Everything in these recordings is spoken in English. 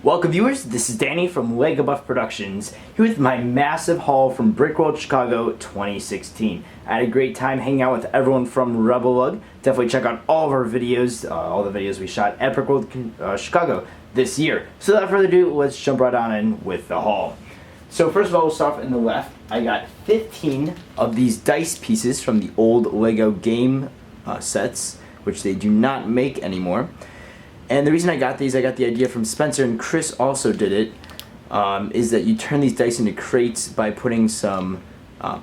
Welcome viewers, this is Danny from Lego Buff Productions, here with my massive haul from BrickWorld Chicago 2016. I had a great time hanging out with everyone from Rebel Lug. Definitely check out all of our videos, all the videos we shot at BrickWorld Chicago this year. So without further ado, let's jump right on in with the haul. So first of all, we'll start off in the left. I got 15 of these dice pieces from the old Lego game sets, which they do not make anymore. And the reason I got these, I got the idea from Spencer, and Chris also did it, is that you turn these dice into crates by putting some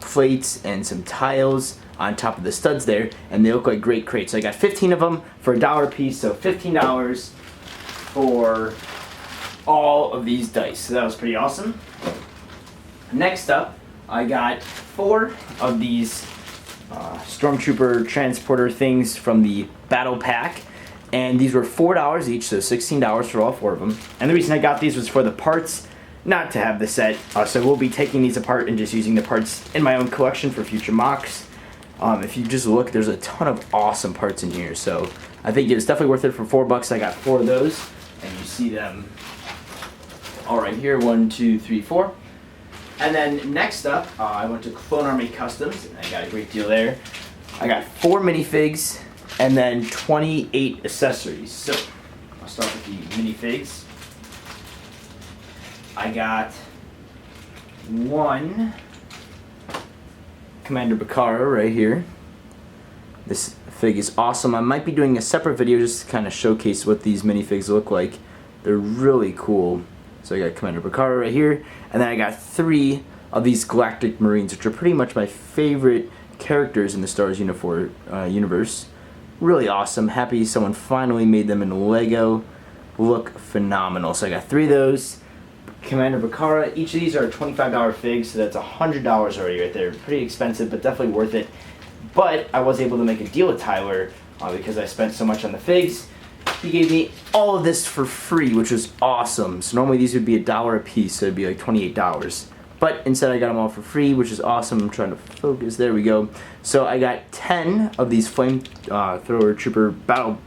plates and some tiles on top of the studs there, and they look like great crates. So I got 15 of them for $1 a piece, so $15 for all of these dice. So that was pretty awesome. Next up, I got 4 of these Stormtrooper transporter things from the Battle Pack. And these were $4 each, so $16 for all 4 of them. And the reason I got these was for the parts, not to have the set. So we'll be taking these apart and just using the parts in my own collection for future mocks. If you just look, there's a ton of awesome parts in here. So I think it's definitely worth it for $4. I got 4 of those, and you see them all right here, 1, 2, 3, 4. And then next up, I went to Clone Army Customs, and I got a great deal there. I got 4 minifigs, and then 28 accessories. So I'll start with the minifigs. I got 1 Commander Bakara right here. This fig is awesome. I might be doing a separate video just to kind of showcase what these minifigs look like. They're really cool. So I got Commander Bakara right here, and then I got 3 of these Galactic Marines, which are pretty much my favorite characters in the Star Wars universe. Really awesome. Happy someone finally made them in Lego. Look phenomenal. So I got 3 of those. Commander Bakara. Each of these are $25 figs, so that's $100 already right there. Pretty expensive, but definitely worth it. But I was able to make a deal with Tyler because I spent so much on the figs. He gave me all of this for free, which was awesome. So normally these would be $1 a piece, so it'd be like $28. But instead I got them all for free, which is awesome. I'm trying to focus. There we go. So I got 10 of these Flamethrower Trooper battle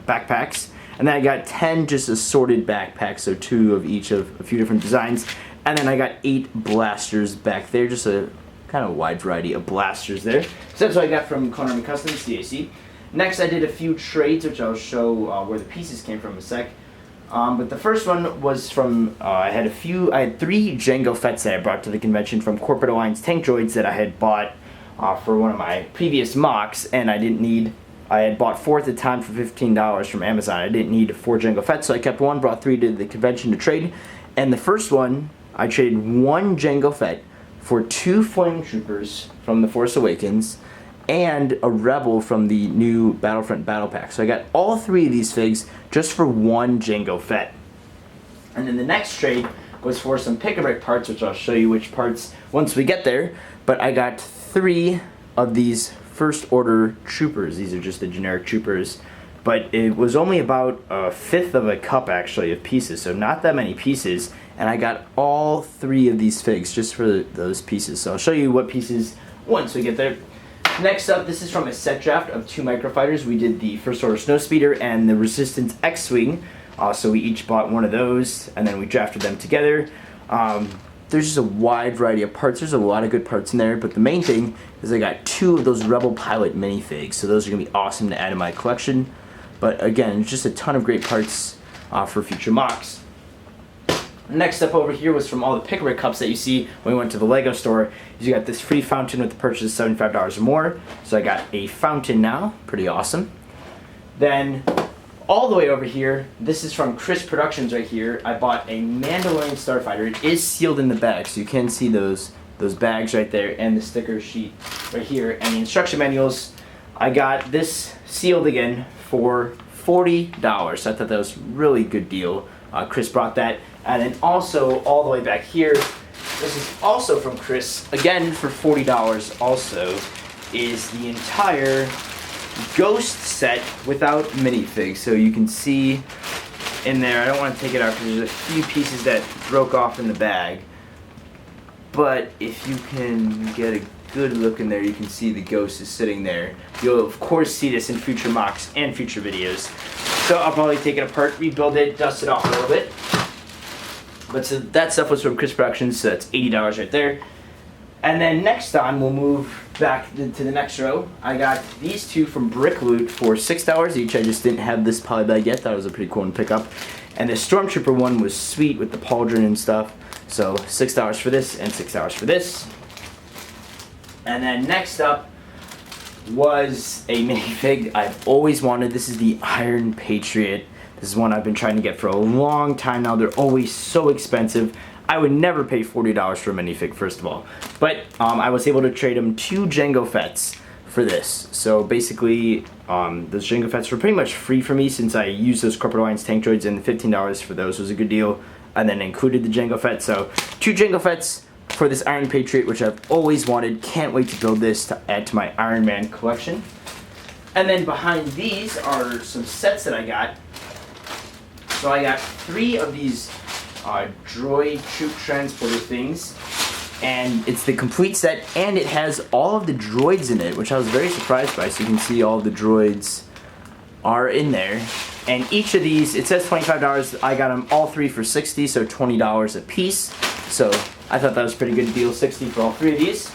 backpacks. And then I got 10 just assorted backpacks, so 2 of each of a few different designs. And then I got 8 blasters back there, just a kind of wide variety of blasters there. So that's what I got from Clone Army Customs, CAC. Next I did a few trades, which I'll show where the pieces came from in a sec. But the first one was from, I had 3 Jango Fetts that I brought to the convention from Corporate Alliance tank droids that I had bought for one of my previous mocks, and I had bought 4 at the time for $15 from Amazon. I didn't need 4 Jango Fetts, so I kept 1, brought 3 to the convention to trade. And the first one, I traded 1 Jango Fett for 2 Flame Troopers from The Force Awakens, and a Rebel from the new Battlefront Battle Pack. So I got all 3 of these figs just for 1 Jango Fett. And then the next trade was for some pick-a-brick parts, which I'll show you which parts once we get there. But I got 3 of these First Order Troopers. These are just the generic troopers. But it was only about 1/5 of a cup, actually, of pieces. So not that many pieces. And I got all 3 of these figs just for those pieces. So I'll show you what pieces once we get there. Next up, this is from a set draft of 2 Microfighters. We did the First Order Snowspeeder and the Resistance X-Wing. So we each bought 1 of those, and then we drafted them together. There's just a wide variety of parts. There's a lot of good parts in there, but the main thing is I got 2 of those Rebel Pilot minifigs. So those are going to be awesome to add to my collection. But again, just a ton of great parts for future mocks. Next up over here was from all the pick-a-brick cups that you see when we went to the Lego store. You got this free fountain with the purchase of $75 or more. So I got a fountain now. Pretty awesome. Then all the way over here, this is from Chris Productions right here. I bought a Mandalorian Starfighter. It is sealed in the bag, so you can see those bags right there and the sticker sheet right here and the instruction manuals. I got this sealed again for $40. So I thought that was a really good deal. Chris brought that. And then also, all the way back here, this is also from Chris, again for $40 also, is the entire Ghost set without minifigs. So you can see in there, I don't want to take it out because there's a few pieces that broke off in the bag. But if you can get a good look in there, you can see the Ghost is sitting there. You'll of course see this in future mocks and future videos. So I'll probably take it apart, rebuild it, dust it off a little bit. But so that stuff was from Chris Productions, so that's $80 right there. And then next on, we'll move back to the next row. I got these two from BrickLoot for $6 each. I just didn't have this polybag yet. Thought it was a pretty cool one to pick up. And the Stormtrooper one was sweet with the pauldron and stuff. So $6 for this and $6 for this. And then next up was a minifig I've always wanted. This is the Iron Patriot. This is one I've been trying to get for a long time now. They're always so expensive. I would never pay $40 for a minifig, first of all. But I was able to trade them 2 Jango Fett's for this. So basically, those Jango Fett's were pretty much free for me since I used those Corporate Alliance tank droids, and $15 for those was a good deal. And then included the Jango Fett. So 2 Jango Fett's for this Iron Patriot, which I've always wanted. Can't wait to build this to add to my Iron Man collection. And then behind these are some sets that I got. So I got 3 of these droid troop transporter things, and it's the complete set, and it has all of the droids in it, which I was very surprised by. So you can see all of the droids are in there, and each of these, it says $25. I got them all 3 for $60, so $20 a piece. So I thought that was a pretty good deal, $60 for all 3 of these.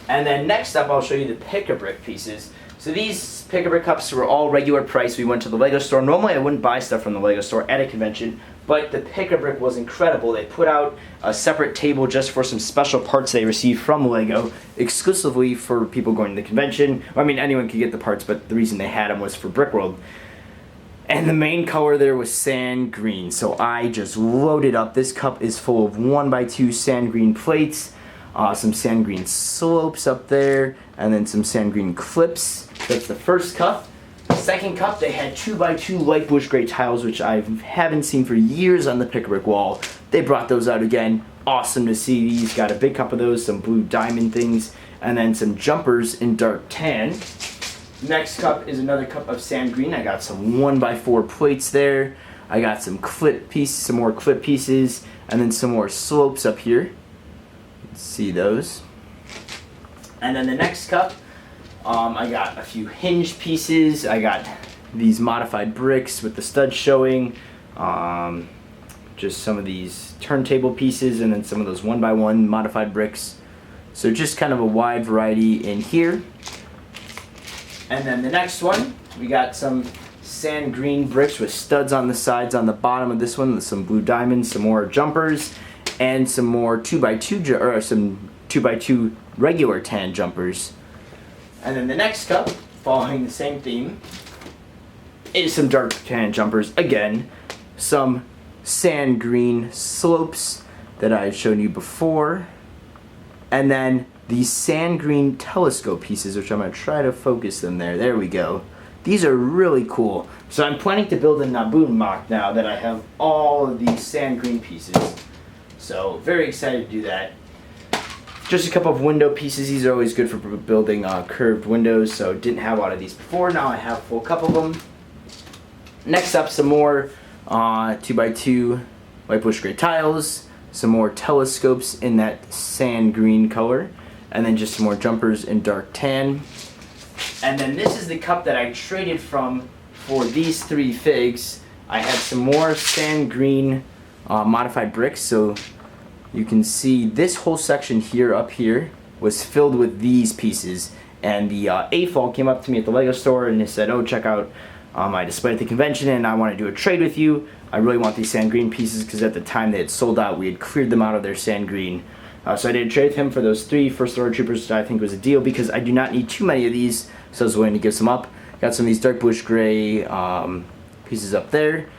And then next up, I'll show you the Pick-a-Brick pieces. So these Pick-a-Brick cups were all regular price. We went to the Lego store. Normally I wouldn't buy stuff from the Lego store at a convention, but the Pick-a-Brick was incredible. They put out a separate table just for some special parts they received from Lego, exclusively for people going to the convention. I mean, anyone could get the parts, but the reason they had them was for BrickWorld. And the main color there was sand green, so I just loaded up. This cup is full of 1x2 sand green plates, some sand green slopes up there, and then some sand green clips. That's the first cup. The second cup, they had 2x2 light bush gray tiles, which I haven't seen for years on the Pick-a-Brick wall. They brought those out again. Awesome to see these. Got a big cup of those, some blue diamond things, and then some jumpers in dark tan. Next cup is another cup of sand green. I got some 1x4 plates there. I got some clip pieces, some more clip pieces, and then some more slopes up here. Let's see those. And then the next cup, I got a few hinge pieces. I got these modified bricks with the studs showing. Just some of these turntable pieces, and then some of those 1x1 modified bricks. So just kind of a wide variety in here. And then the next one, we got some sand green bricks with studs on the sides on the bottom of this one, with some blue diamonds, some more jumpers, and some more 2x2 or some 2x2 regular tan jumpers. And then the next cup, following the same theme, is some dark tan jumpers again, some sand green slopes that I had shown you before, and then these sand green telescope pieces, which I'm going to try to focus them there. There we go. These are really cool. So I'm planning to build a Naboo mock now that I have all of these sand green pieces. So very excited to do that. Just a couple of window pieces. These are always good for building curved windows, so didn't have a lot of these before. Now I have a full couple of them. Next up, some more 2x2 light bush gray tiles, some more telescopes in that sand green color, and then just some more jumpers in dark tan. And then this is the cup that I traded from for these 3 figs. I had some more sand green modified bricks, so you can see this whole section here up here was filled with these pieces. And the AFOL came up to me at the Lego store and they said, oh, check out my display at the convention and I want to do a trade with you. I really want these sand green pieces because at the time they had sold out. We had cleared them out of their sand green. So I did a trade with him for those 3 First Order Troopers, which I think was a deal because I do not need too many of these, so I was willing to give some up. Got some of these dark bush gray pieces up there.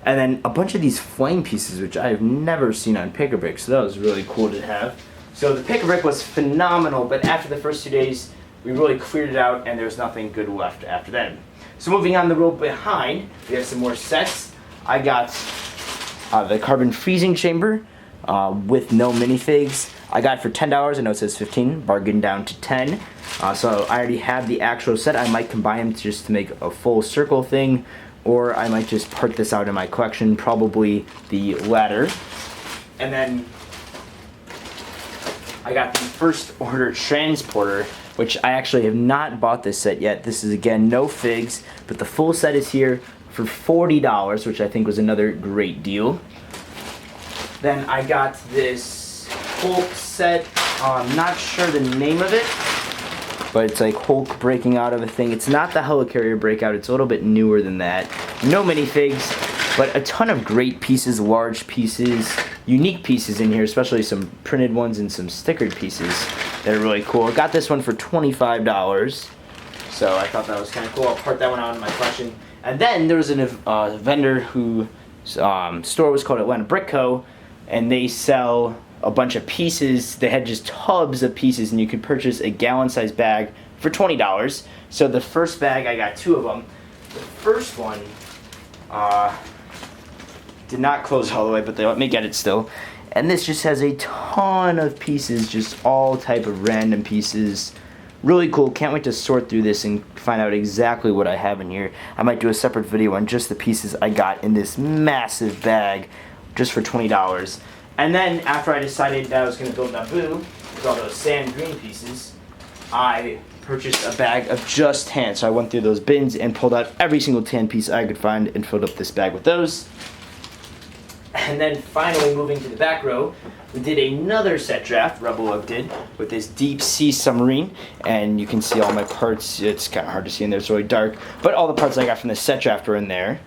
And then a bunch of these flame pieces, which I have never seen on Pick-a-Brick, so that was really cool to have. So the Pick-a-Brick was phenomenal, but after the first 2 days, we really cleared it out and there was nothing good left after that. So moving on the row behind, we have some more sets. I got the carbon freezing chamber with no minifigs. I got it for $10. I know it says 15, bargained down to 10. So I already have the actual set. I might combine them just to make a full circle thing, or I might just part this out in my collection, probably the latter. And then I got the First Order Transporter, which I actually have not bought this set yet. This is, again, no figs, but the full set is here for $40, which I think was another great deal. Then I got this Hulk set. I'm not sure the name of it, but it's like Hulk breaking out of a thing. It's not the helicarrier breakout. It's a little bit newer than that. No minifigs, but a ton of great pieces, large pieces, unique pieces in here, especially some printed ones and some stickered pieces that are really cool. I got this one for $25, so I thought that was kind of cool. I'll part that one out in my collection. And then there was a vendor whose store was called Atlanta Brick Co, and they sell a bunch of pieces. They had just tubs of pieces, and you could purchase a gallon-sized bag for $20. So the first bag, I got 2 of them. The first one did not close all the way, but they let me get it still. And this just has a ton of pieces, just all type of random pieces. Really cool. Can't wait to sort through this and find out exactly what I have in here. I might do a separate video on just the pieces I got in this massive bag just for $20. And then after I decided that I was going to build Naboo with all those sand green pieces, I purchased a bag of just tan. So I went through those bins and pulled out every single tan piece I could find and filled up this bag with those. And then finally, moving to the back row, we did another set draft, Rebel did, with this deep Sea Submarine. And you can see all my parts. It's kind of hard to see in there, it's really dark. But all the parts I got from the set draft are in there.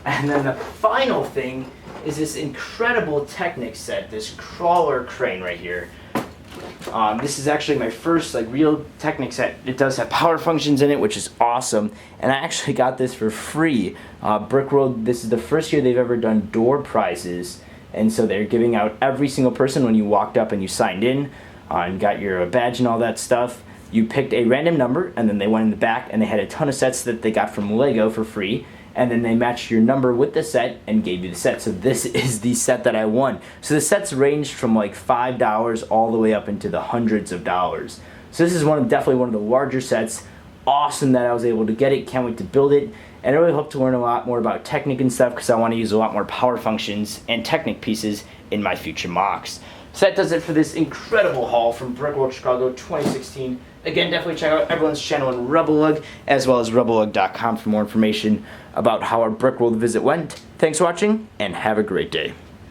And then the final thing is this incredible Technic set, this crawler crane right here. This is actually my first real Technic set. It does have power functions in it, which is awesome. And I actually got this for free. BrickWorld, this is the first year they've ever done door prizes. And so they're giving out every single person when you walked up and you signed in and got your badge and all that stuff. You picked a random number, and then they went in the back and they had a ton of sets that they got from Lego for free. And then they matched your number with the set and gave you the set. So this is the set that I won. So the sets ranged from like $5 all the way up into the hundreds of dollars. So this is definitely one of the larger sets. Awesome that I was able to get it. Can't wait to build it. And I really hope to learn a lot more about Technic and stuff, because I want to use a lot more power functions and Technic pieces in my future mocks. So that does it for this incredible haul from BrickWorld Chicago 2016. Again, definitely check out everyone's channel on Rebelug, as well as rebelug.com for more information about how our BrickWorld visit went. Thanks for watching, and have a great day.